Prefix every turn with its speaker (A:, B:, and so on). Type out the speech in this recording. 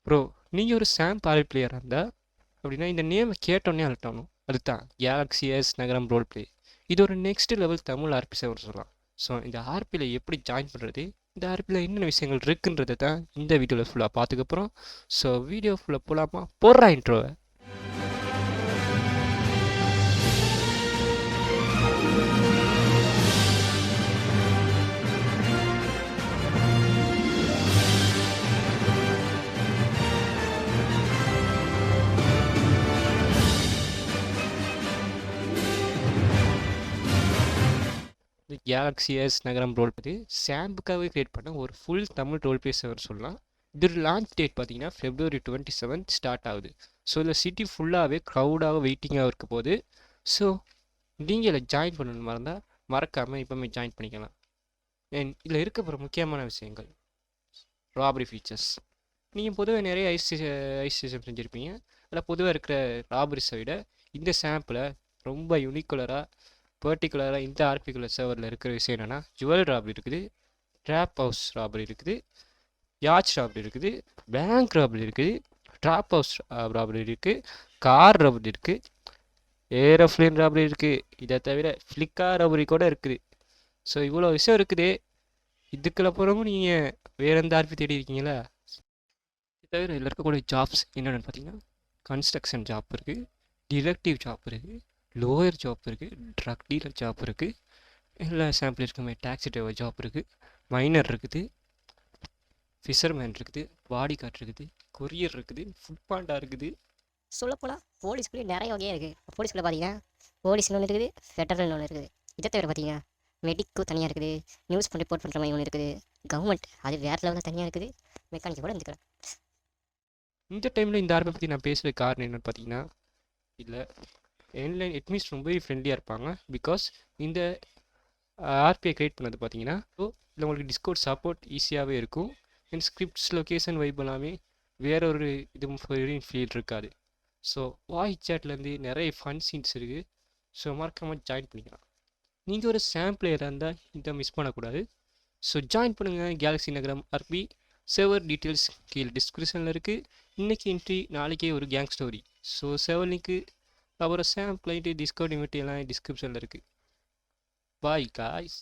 A: Bro, நீங்கள் ஒரு சாம் barrel பிளேயராக இருந்தால் அப்படின்னா இந்த நேமை கேட்டோன்னே அலட்டணும். அதுதான் கேலக்ஸி எஸ் நகரம் ரோல் பிளே. இது ஒரு next level Tamil RP server சொல்லலாம். ஸோ இந்த ஆர்பியில் எப்படி ஜாயின் பண்ணுறது, இந்த ஆர்பியில் என்னென்ன விஷயங்கள் இருக்குன்றதை தான் இந்த வீடியோவில் ஃபுல்லாக பார்த்துக்கப்புறம். ஸோ வீடியோ ஃபுல்லாக போகலாமா? போடுறா இன்ட்ரோவை. இந்த கேலக்ஸி எஸ் நகரம் ரோல் பிளே சாம்புக்காகவே கிரியேட் பண்ண ஒரு full Tamil role play server சொல்லலாம். இது லான்ச் டேட் பார்த்தீங்கன்னா February 27 ஸ்டார்ட் ஆகுது. ஸோ இதில் சிட்டி ஃபுல்லாகவே க்ரௌடாக வெயிட்டிங்காக இருக்க போது. ஸோ நீங்கள் இதில் ஜாயின் பண்ணணுமா இருந்தால் மறக்காமல் இப்போமே ஜாயின் பண்ணிக்கலாம். இதில் இருக்க போகிற முக்கியமான விஷயங்கள் ராபரி ஃபீச்சர்ஸ். நீங்கள் பொதுவாக நிறைய ஐஸ் சிஸ்டம் செஞ்சுருப்பீங்க. அதில் பொதுவாக இருக்கிற ராபரிஸை விட இந்த சாம்பில் ரொம்ப யூனிக்குலராக பர்டிகுலராக இந்த ஆர்பிகுலர் சர்வரில் இருக்கிற விஷயம் என்னென்னா, ஜுவல் ராபரி இருக்குது, ட்ராப் ஹவுஸ் ராபரி இருக்குது, யாச் ராபரி இருக்குது, பேங்க் ராபரி இருக்குது, ட்ராப் ஹவுஸ் ராபரி இருக்குது, கார் ராபரி இருக்குது, ஏரோப்ளேன் ராபரி இருக்குது. இதை தவிர ஃப்ளிக்கா ராபரி கூட இருக்குது. ஸோ இவ்வளோ விஷயம் இருக்குது. இதுக்குள்ள அப்புறமும் நீங்கள் வேறு எந்த ஆர்பி தேடி இருக்கீங்களா? இது தவிர இதில் இருக்கக்கூடிய ஜாப்ஸ் என்னென்னு பார்த்தீங்கன்னா, கன்ஸ்ட்ரக்ஷன் ஜாப் இருக்குது, டிடெக்டிவ் ஜாப் இருக்குது, லோயர் ஜாப் இருக்குது, ட்ரக் டீலர் ஜாப் இருக்குது, எல்லா சாம்பிள் இருக்குமே டாக்ஸி டிரைவர் ஜாப் இருக்குது, மைனர் இருக்குது, ஃபிஷர்மேன் இருக்குது, பாடி கார்ட் இருக்குது, கொரியர் இருக்குது, ஃபுட் பாண்டா இருக்குது.
B: சொல்லப்போனால் போலீஸ்குள்ளேயும் நிறைய வகையாக இருக்குது. போலீஸ்குள்ளே பார்த்தீங்கன்னா போலீஸ்னு ஒன்று இருக்குது, ஃபெடரல்னு ஒன்று இருக்குது. இதை தவிர பார்த்தீங்கன்னா மெடிக்கு தனியாக இருக்குது, நியூஸ் ரிப்போர்ட் பண்ணுற மாதிரி ஒன்று இருக்குது, கவர்மெண்ட் அது வேறு லெவலில் தனியாக இருக்குது, மெக்கானிக் கூட இருந்துக்கிறேன்.
A: இந்த டைமில் இந்த ஆர்பை பற்றி நான் பேசுகிற காரணம் என்னென்னு பார்த்தீங்கன்னா, இல்லை ஆன்லைன் எட்மின்ஸ் ரொம்பவே ஃப்ரெண்ட்லியாக இருப்பாங்க. பிகாஸ் இந்த ஆர்பிஐ க்ரியேட் பண்ணது பார்த்தீங்கன்னா, ஸோ இல்லை உங்களுக்கு டிஸ்கவுண்ட் சப்போர்ட் ஈஸியாகவே இருக்கும். அண்ட் ஸ்கிரிப்ட்ஸ் லொக்கேஷன் வைப் எல்லாமே வேற ஒரு இது ஃபீல் இருக்காது. ஸோ வாய்ஸ் சேட்லேருந்து நிறைய ஃபன் சீன்ஸ் இருக்குது. ஸோ மறக்காமல் ஜாயின் பண்ணிக்கலாம். நீங்கள் ஒரு சாம் பிளேயராக இருந்தால் இதை மிஸ் பண்ணக்கூடாது. ஸோ ஜாயின் பண்ணுங்கள் கேலக்ஸி நகரம் ஆர்பி. சர்வர் டீட்டெயில்ஸ் கீழே டிஸ்கிரிப்ஷனில் இருக்குது. இன்றைக்கி என்ட்ரி, நாளைக்கே ஒரு gang story. So server link அப்புறம் சாம் பிளைட்டு டிஸ்கவுண்ட் இமெண்ட் எல்லாம் டிஸ்கிரிப்ஷனில் இருக்குது. Bye guys.